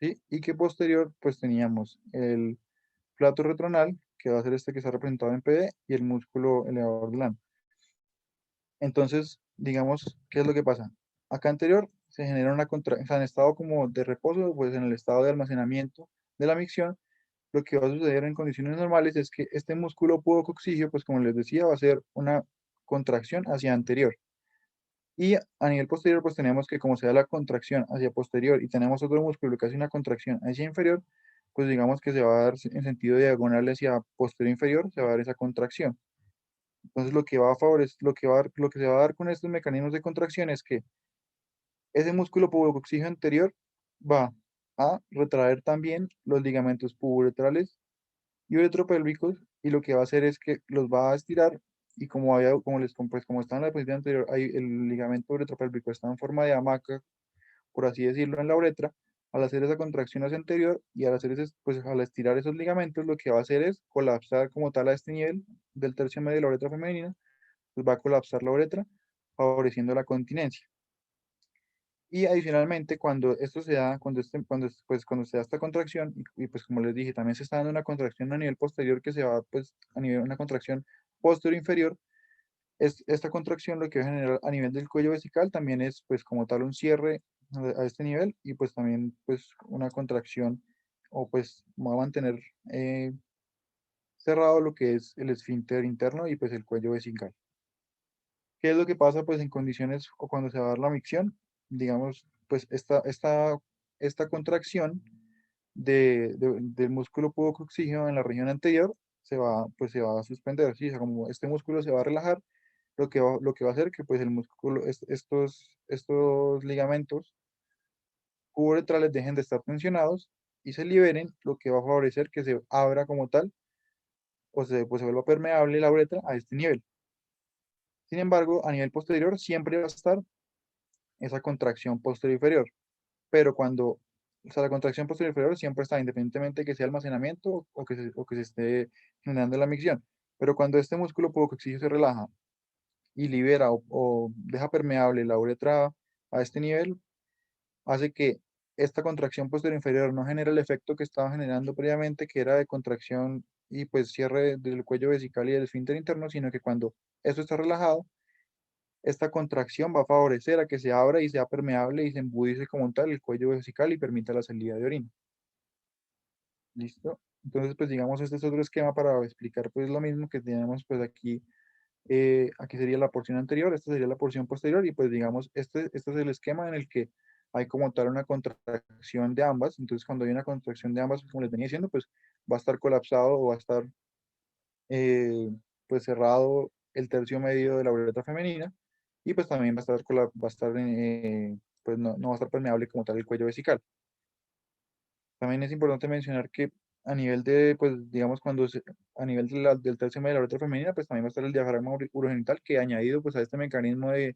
¿sí? Y que posterior, pues teníamos el plato retronal, que va a ser este que está representado en PD, y el músculo elevador del ano. Entonces, digamos, ¿qué es lo que pasa? Acá anterior se genera una contracción, o sea, en estado como de reposo, pues en el estado de almacenamiento de la micción, lo que va a suceder en condiciones normales es que este músculo pudococigio, pues como les decía, va a ser una contracción hacia anterior. Y a nivel posterior, pues tenemos que como se da la contracción hacia posterior y tenemos otro músculo que hace una contracción hacia inferior, pues digamos que se va a dar en sentido diagonal hacia posterior inferior, se va a dar esa contracción. Entonces lo que va a favorecer, lo que se va a dar con estos mecanismos de contracción es que ese músculo pubococcígeo anterior va a retraer también los ligamentos puboretrales y uretropélvicos y lo que va a hacer es que los va a estirar y pues como está en la posición anterior, ahí el ligamento uretropélvico está en forma de hamaca, por así decirlo, en la uretra. Al hacer esa contracción hacia anterior y al hacer pues al estirar esos ligamentos, lo que va a hacer es colapsar como tal a este nivel del tercio medio de la uretra femenina, pues va a colapsar la uretra, favoreciendo la continencia. Y adicionalmente, cuando esto se da, cuando se da esta contracción, pues como les dije, también se está dando una contracción a nivel posterior que se va, pues, a nivel, una contracción posterior inferior, esta contracción lo que va a generar a nivel del cuello vesical también es, pues, como tal, un cierre a este nivel y pues también, pues, una contracción o pues va a mantener cerrado lo que es el esfínter interno y pues el cuello vesical. ¿Qué es lo que pasa pues en condiciones o cuando se va a dar la micción? Digamos, pues esta contracción del músculo pudococígeo en la región anterior se va a suspender, ¿sí? O sea, como este músculo se va a relajar, lo que va a hacer que pues el músculo, estos ligamentos uretrales dejen de estar tensionados y se liberen, lo que va a favorecer que se abra como tal pues se vuelva permeable la uretra a este nivel. Sin embargo, a nivel posterior siempre va a estar esa contracción posterior inferior. Pero cuando, o sea, la contracción posterior inferior siempre está, independientemente de que sea almacenamiento o que se esté generando la micción. Pero cuando este músculo pubococcígeo se relaja y libera o deja permeable la uretra a este nivel, hace que esta contracción posterior inferior no genere el efecto que estaba generando previamente, que era de contracción y pues cierre del cuello vesical y del esfínter interno, sino que cuando esto está relajado, esta contracción va a favorecer a que se abra y sea permeable y se embudice como tal el cuello vesical y permita la salida de orina. ¿Listo? Entonces, pues digamos, este es otro esquema para explicar pues lo mismo que tenemos pues aquí. Aquí sería la porción anterior, esta sería la porción posterior y pues digamos, este es el esquema en el que hay como tal una contracción de ambas. Entonces, cuando hay una contracción de ambas, como les venía diciendo, pues va a estar colapsado o va a estar eh, pues cerrado el tercio medio de la uretra femenina y pues también va a estar pues no va a estar permeable como tal el cuello vesical. También es importante mencionar que a nivel de, pues digamos, a nivel del tercio medio de la uretra femenina, pues también va a estar el diafragma urogenital que añadido pues a este mecanismo de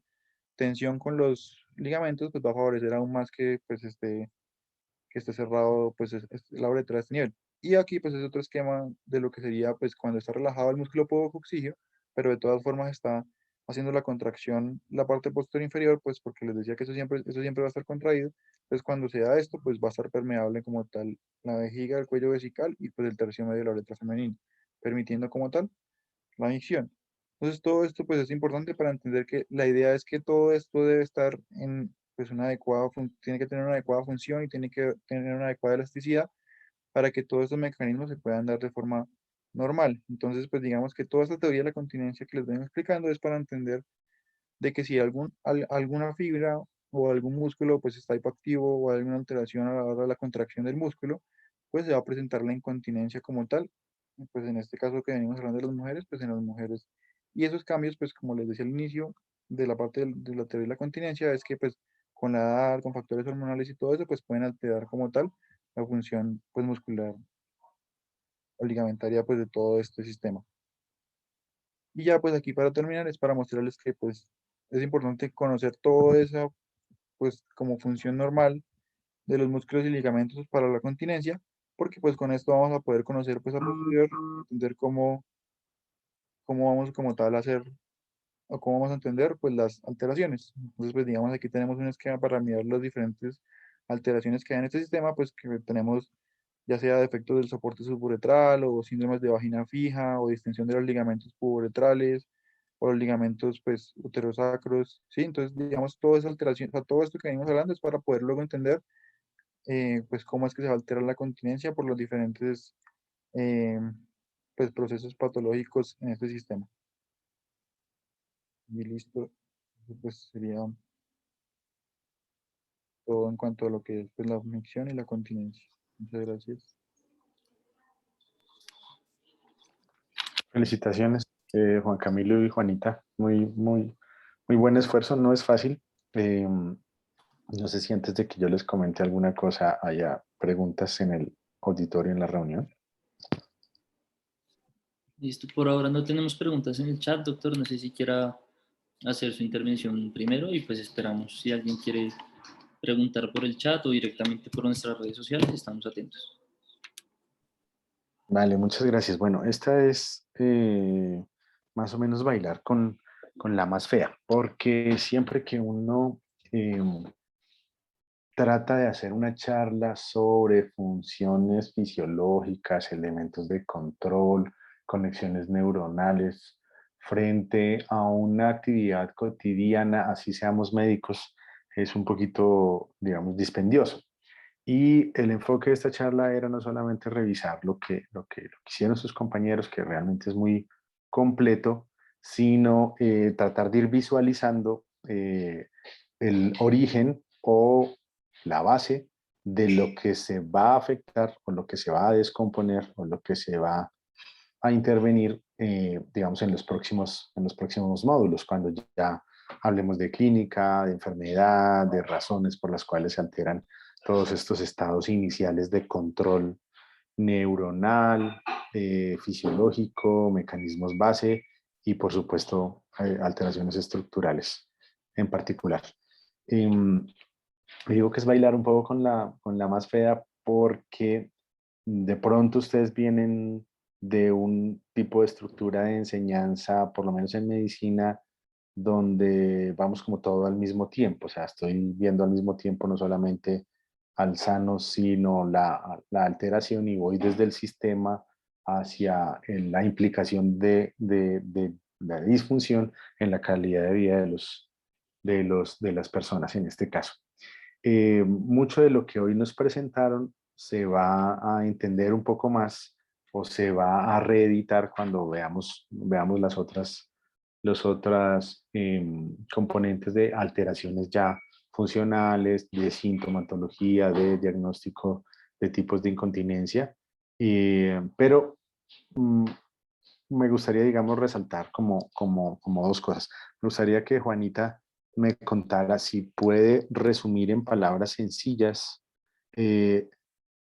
tensión con los ligamentos, pues va a favorecer aún más que esté cerrado pues la uretra a este nivel. Y aquí pues es otro esquema de lo que sería pues cuando está relajado el músculo podococígeo, pero de todas formas está haciendo la contracción la parte posterior inferior, pues porque les decía que eso siempre va a estar contraído. Entonces cuando se da esto, pues va a estar permeable como tal la vejiga, el cuello vesical y pues el tercio medio de la uretra femenina, permitiendo como tal la micción. Entonces todo esto pues es importante para entender que la idea es que todo esto debe estar en pues una tiene que tener una adecuada función y tiene que tener una adecuada elasticidad para que todos estos mecanismos se puedan dar de forma normal. Entonces pues digamos que toda esta teoría de la continencia que les vengo explicando es para entender de que si alguna fibra o algún músculo pues está hipoactivo o hay alguna alteración a la hora de la contracción del músculo, pues se va a presentar la incontinencia como tal. Y, pues en este caso que venimos hablando de las mujeres, pues en las mujeres. Y esos cambios, pues como les decía al inicio de la parte de la teoría de la continencia, es que pues con la edad, con factores hormonales y todo eso, pues pueden alterar como tal la función pues muscular o ligamentaria pues de todo este sistema. Y ya pues aquí para terminar es para mostrarles que pues es importante conocer toda esa pues como función normal de los músculos y ligamentos para la continencia, porque pues con esto vamos a poder conocer pues a posterior, entender cómo vamos como tal a hacer o cómo vamos a entender pues las alteraciones. Entonces pues digamos aquí tenemos un esquema para mirar las diferentes alteraciones que hay en este sistema, pues que tenemos ya sea defectos del soporte suburetral o síndromes de vagina fija o distensión de los ligamentos puboretrales o los ligamentos pues uterosacros, ¿sí? Entonces digamos toda esa alteración, o sea, todo esto que venimos hablando es para poder luego entender pues cómo es que se va a alterar la continencia por los diferentes eh, pues, procesos patológicos en este sistema. Y listo, eso, pues sería todo en cuanto a lo que es pues, la micción y la continencia. Muchas gracias. Felicitaciones, Juan Camilo y Juanita. Muy buen esfuerzo, no es fácil. No sé si antes de que yo les comente alguna cosa haya preguntas en el auditorio en la reunión. Listo, por ahora no tenemos preguntas en el chat, doctor. No sé si quiera hacer su intervención primero y pues esperamos si alguien quiere preguntar por el chat o directamente por nuestras redes sociales, estamos atentos. Vale, muchas gracias. Bueno, esta es más o menos bailar con la más fea, porque siempre que uno eh, trata de hacer una charla sobre funciones fisiológicas, elementos de control, conexiones neuronales, frente a una actividad cotidiana, así seamos médicos, es un poquito, digamos, dispendioso. Y el enfoque de esta charla era no solamente revisar lo que hicieron sus compañeros, que realmente es muy completo, sino tratar de ir visualizando el origen o la base de lo que se va a afectar o lo que se va a descomponer o lo que se va a intervenir, digamos, en los próximos módulos, cuando ya hablemos de clínica, de enfermedad, de razones por las cuales se alteran todos estos estados iniciales de control neuronal, fisiológico, mecanismos base y, por supuesto, alteraciones estructurales en particular. Digo que es bailar un poco con la más fea porque de pronto ustedes vienen de un tipo de estructura de enseñanza, por lo menos en medicina, donde vamos como todo al mismo tiempo. O sea, estoy viendo al mismo tiempo no solamente al sano, sino la alteración y voy desde el sistema hacia la implicación de la disfunción en la calidad de vida de las personas en este caso. Mucho de lo que hoy nos presentaron se va a entender un poco más o se va a reeditar cuando veamos los otras componentes de alteraciones ya funcionales, de sintomatología, de diagnóstico de tipos de incontinencia. Pero mm, me gustaría, digamos, resaltar como dos cosas. Me gustaría que Juanita me contara si puede resumir en palabras sencillas eh,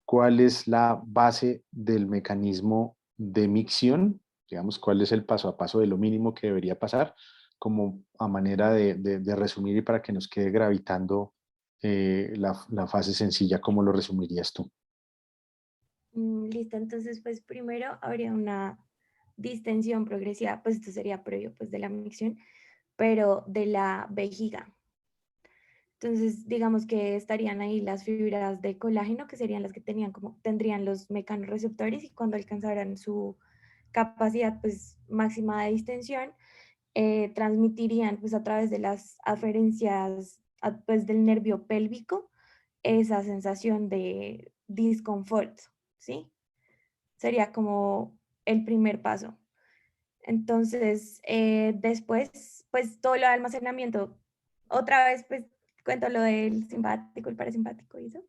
cuál es la base del mecanismo de micción, digamos, cuál es el paso a paso de lo mínimo que debería pasar, como a manera de resumir y para que nos quede gravitando la fase sencilla, ¿cómo lo resumirías tú? Listo, entonces pues primero habría una distensión progresiva, pues esto sería previo pues de la micción, pero de la vejiga. Entonces, digamos que estarían ahí las fibras de colágeno, que serían las que tendrían los mecanorreceptores y cuando alcanzaran su capacidad pues máxima de distensión, transmitirían pues a través de las aferencias pues, del nervio pélvico esa sensación de disconfort, ¿sí? Sería como el primer paso. Entonces, después, pues todo lo de almacenamiento, otra vez, pues cuento lo del simpático, el parasimpático y eso.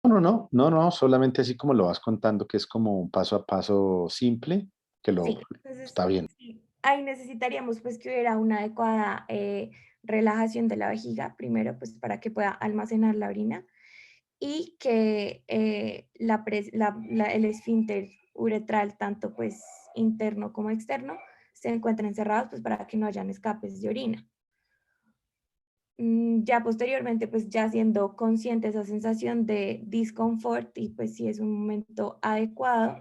No, solamente así como lo vas contando, que es como un paso a paso simple, que lo Sí, entonces está bien. sí, ahí necesitaríamos pues que hubiera una adecuada relajación de la vejiga, primero pues para que pueda almacenar la orina y que el esfínter uretral, tanto pues interno como externo, se encuentren cerrados pues para que no hayan escapes de orina. Ya posteriormente, pues ya siendo consciente esa sensación de disconfort y pues si es un momento adecuado,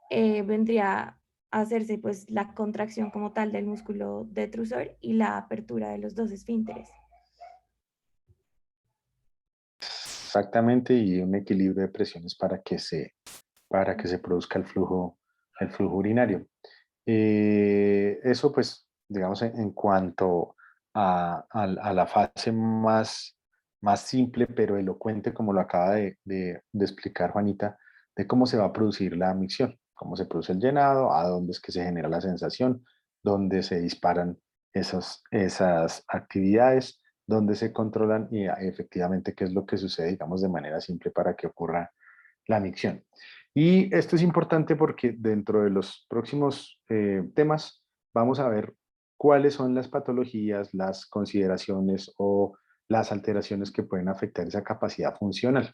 vendría a hacerse pues la contracción como tal del músculo detrusor y la apertura de los dos esfínteres. Exactamente, y un equilibrio de presiones para que se produzca el flujo urinario. Eso pues, digamos, en cuanto a la fase más simple pero elocuente, como lo acaba de explicar Juanita, de cómo se va a producir la micción, cómo se produce el llenado, a dónde es que se genera la sensación, dónde se disparan esas actividades, dónde se controlan y efectivamente qué es lo que sucede, digamos, de manera simple para que ocurra la micción. Y esto es importante porque dentro de los próximos temas vamos a ver cuáles son las patologías, las consideraciones o las alteraciones que pueden afectar esa capacidad funcional.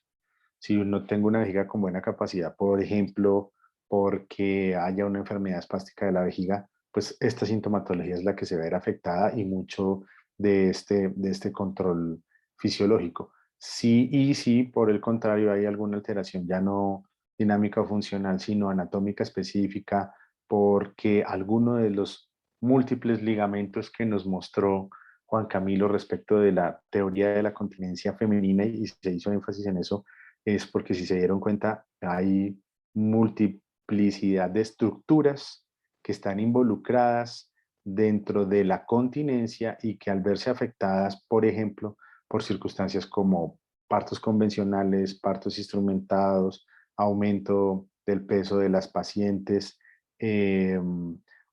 Si no tengo una vejiga con buena capacidad, por ejemplo, porque haya una enfermedad espástica de la vejiga, pues esta sintomatología es la que se va a ver afectada y mucho de este control fisiológico. Sí, y si por el contrario hay alguna alteración ya no dinámica o funcional, sino anatómica específica, porque alguno de los múltiples ligamentos que nos mostró Juan Camilo respecto de la teoría de la continencia femenina, y se hizo énfasis en eso, es porque si se dieron cuenta hay multiplicidad de estructuras que están involucradas dentro de la continencia y que al verse afectadas, por ejemplo, por circunstancias como partos convencionales, partos instrumentados, aumento del peso de las pacientes,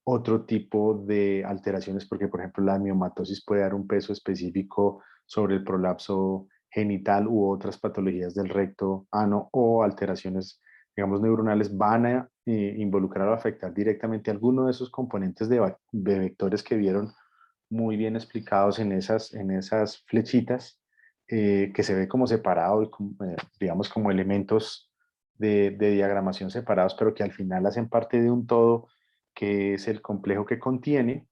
otro tipo de alteraciones, porque por ejemplo la miomatosis puede dar un peso específico sobre el prolapso genital u otras patologías del recto, ano o alteraciones, digamos, neuronales van a involucrar o afectar directamente alguno de esos componentes de vectores que vieron muy bien explicados en esas flechitas, que se ve como separado y como, digamos como elementos de diagramación separados, pero que al final hacen parte de un todo que es el complejo que contiene,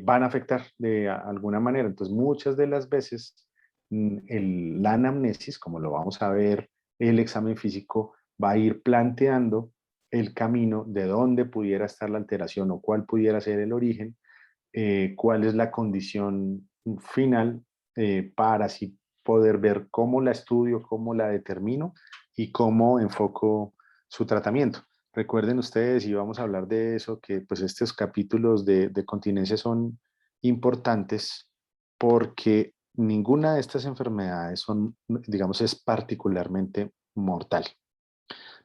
van a afectar de alguna manera. Entonces, muchas de las veces la anamnesis, como lo vamos a ver, el examen físico va a ir planteando el camino de dónde pudiera estar la alteración o cuál pudiera ser el origen, cuál es la condición final, para así poder ver cómo la estudio, cómo la determino y cómo enfoco su tratamiento. Recuerden ustedes, y vamos a hablar de eso, que pues estos capítulos de continencia son importantes porque ninguna de estas enfermedades son, digamos, es particularmente mortal,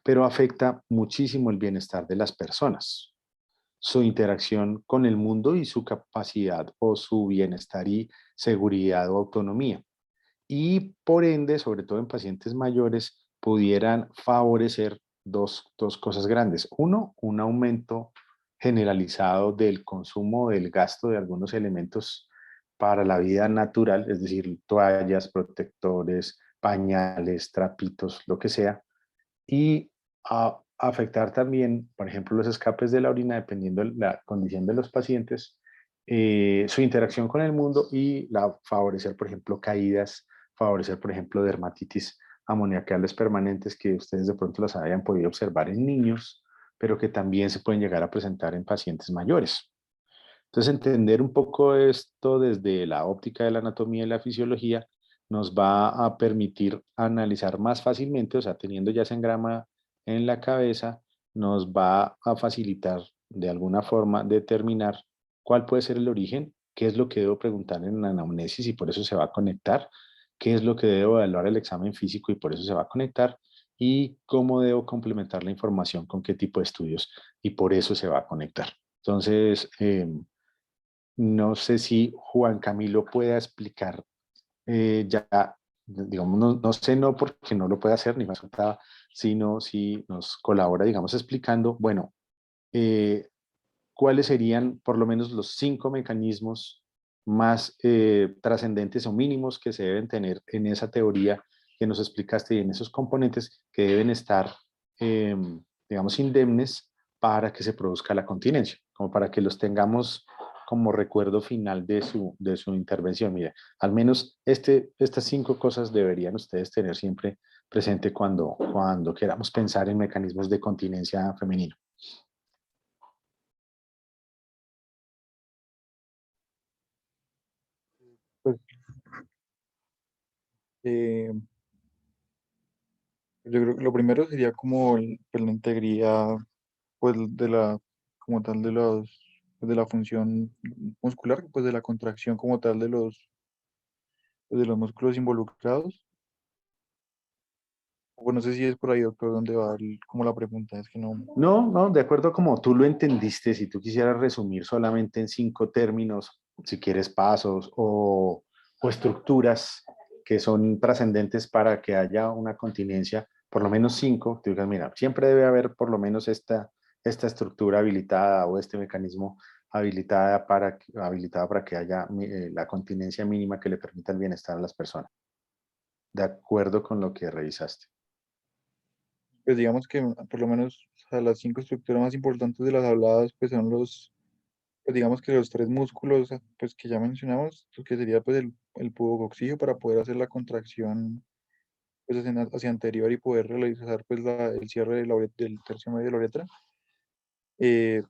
pero afecta muchísimo el bienestar de las personas, su interacción con el mundo y su capacidad o su bienestar y seguridad o autonomía. Y por ende, sobre todo en pacientes mayores, pudieran favorecer dos cosas grandes. Uno, un aumento generalizado del consumo, del gasto de algunos elementos para la vida natural, es decir, toallas, protectores, pañales, trapitos, lo que sea, y a afectar también, por ejemplo, los escapes de la orina, dependiendo de la condición de los pacientes, su interacción con el mundo y favorecer, por ejemplo, caídas, favorecer, por ejemplo, dermatitis amoniacales permanentes que ustedes de pronto las hayan podido observar en niños, pero que también se pueden llegar a presentar en pacientes mayores. Entonces, entender un poco esto desde la óptica de la anatomía y la fisiología nos va a permitir analizar más fácilmente, o sea, teniendo ya ese engrama en la cabeza, nos va a facilitar de alguna forma determinar cuál puede ser el origen, qué es lo que debo preguntar en la anamnesis y por eso se va a conectar, qué es lo que debo evaluar el examen físico y por eso se va a conectar, y cómo debo complementar la información con qué tipo de estudios y por eso se va a conectar. Entonces, no sé si Juan Camilo pueda explicar ya digamos, no sé, no porque no lo puede hacer ni más faltaba, sino si nos colabora, digamos, explicando, bueno, cuáles serían por lo menos los 5 mecanismos más trascendentes o mínimos que se deben tener en esa teoría que nos explicaste y en esos componentes que deben estar, digamos, indemnes para que se produzca la continencia, como para que los tengamos como recuerdo final de su intervención. Mira, al menos estas 5 cosas deberían ustedes tener siempre presente cuando queramos pensar en mecanismos de continencia femenina. Pues, eh, yo creo que lo primero sería como pues, la integridad pues, de la, como tal pues, de la función muscular, pues de la contracción como tal pues, de los músculos involucrados. O no sé si es por ahí, doctor, donde va como la pregunta, es que no. No, de acuerdo como tú lo entendiste, si tú quisieras resumir solamente en 5 términos, si quieres pasos o estructuras que son trascendentes para que haya una continencia, por lo menos 5, tú digas, mira, siempre debe haber por lo menos esta estructura habilitada o este mecanismo habilitada para que haya la continencia mínima que le permita el bienestar a las personas, de acuerdo con lo que revisaste. Pues digamos que por lo menos o sea, las 5 estructuras más importantes de las habladas pues son pues digamos que los 3 músculos pues que ya mencionamos, lo que sería pues el pubococcígeo para poder hacer la contracción pues hacia anterior y poder realizar pues el cierre del tercio medio de la uretra. Eh,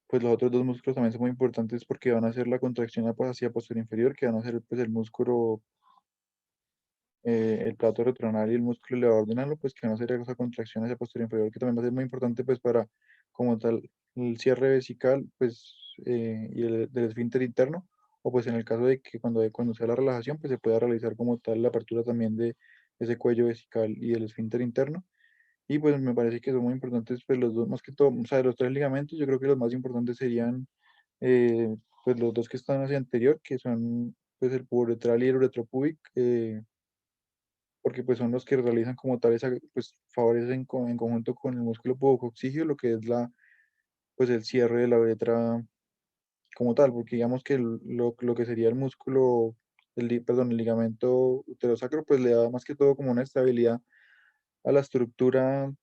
pues los otros 2 músculos también son muy importantes porque van a hacer la contracción hacia posterior inferior, que van a ser pues el músculo, el plato retroanal y el músculo elevador de nalo, pues que van a hacer esa contracción hacia posterior inferior, que también va a ser muy importante pues para como tal el cierre vesical pues y el del esfínter interno, o pues en el caso de que cuando sea la relajación pues se pueda realizar como tal la apertura también de ese cuello vesical y del esfínter interno. Y pues me parece que son muy importantes, pues los dos, más que todo, o sea, de los 3 ligamentos, yo creo que los más importantes serían, pues los 2 que están hacia anterior, que son, pues el puboretral y el uretropúbico, porque pues son los que realizan como tal esa, pues favorecen en conjunto con el músculo pubococcígeo, lo que es pues el cierre de la uretra como tal, porque digamos que lo que sería el músculo, perdón, el ligamento uterosacro, pues le da más que todo como una estabilidad a la estructura,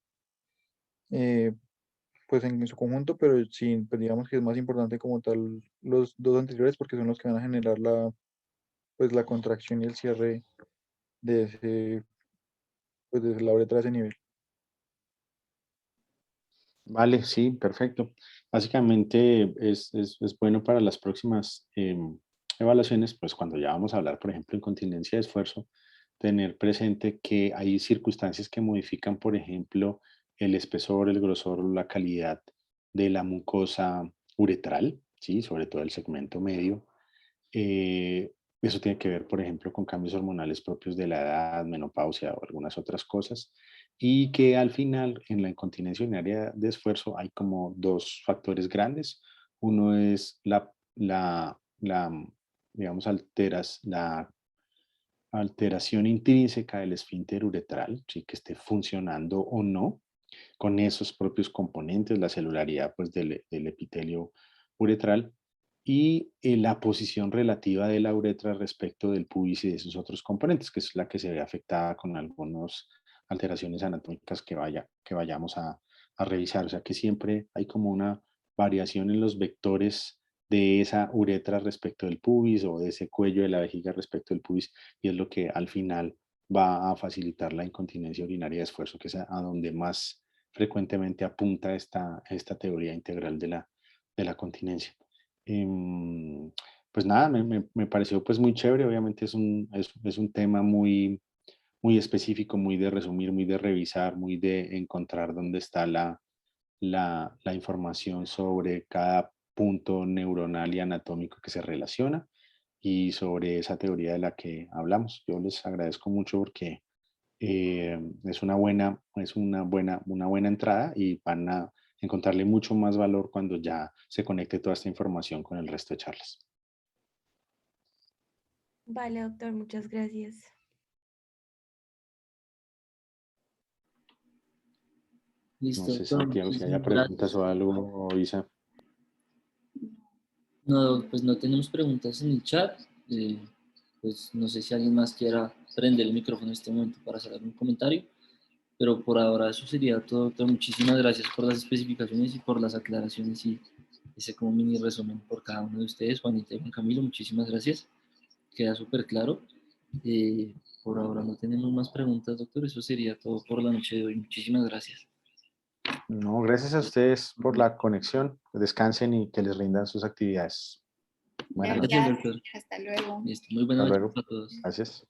eh, pues en su conjunto, pero sí, pues digamos que es más importante como tal los 2 anteriores porque son los que van a generar pues la contracción y el cierre de ese, pues de la uretra a ese nivel. Vale, sí, perfecto. Básicamente es bueno para las próximas evaluaciones, pues cuando ya vamos a hablar, por ejemplo, incontinencia de esfuerzo, tener presente que hay circunstancias que modifican, por ejemplo, el espesor, el grosor, la calidad de la mucosa uretral, ¿sí? Sobre todo el segmento medio. Eso tiene que ver, por ejemplo, con cambios hormonales propios de la edad, menopausia o algunas otras cosas. Y que al final, en la incontinencia urinaria de esfuerzo, hay como 2 factores grandes. Uno es digamos, la alteración intrínseca del esfínter uretral, ¿sí? Que esté funcionando o no, con esos propios componentes, la celularidad pues, del epitelio uretral y la posición relativa de la uretra respecto del pubis y de sus otros componentes, que es la que se ve afectada con algunas alteraciones anatómicas que vayamos a revisar. O sea que siempre hay como una variación en los vectores de esa uretra respecto del pubis o de ese cuello de la vejiga respecto del pubis y es lo que al final va a facilitar la incontinencia urinaria de esfuerzo, que es a donde más frecuentemente apunta esta teoría integral de la continencia. Pues nada, me pareció pues muy chévere, obviamente es un tema muy específico, muy de resumir, muy de revisar, muy de encontrar dónde está la información sobre cada punto neuronal y anatómico que se relaciona y sobre esa teoría de la que hablamos. Yo les agradezco mucho porque una buena entrada y van a encontrarle mucho más valor cuando ya se conecte toda esta información con el resto de charlas. Vale, doctor, muchas gracias. Listo, No sé, doctor, Santiago, si haya muchísimas gracias. preguntas o algo, o Isa. No, pues no tenemos preguntas en el chat. Pues no sé si alguien más quiera prender el micrófono en este momento para hacer algún comentario, pero por ahora eso sería todo, doctor. Muchísimas gracias por las especificaciones y por las aclaraciones y ese como mini resumen por cada uno de ustedes, Juanita y Juan Camilo. Muchísimas gracias. Queda súper claro. Eh, por ahora no tenemos más preguntas, doctor. Eso sería todo por la noche de hoy. Muchísimas gracias. No, gracias a ustedes por la conexión. Descansen y que les rindan sus actividades. Buenas noches. Gracias, Gracias. doctor. Hasta luego. Listo. Muy buenas Hasta noches luego. a todos. Gracias.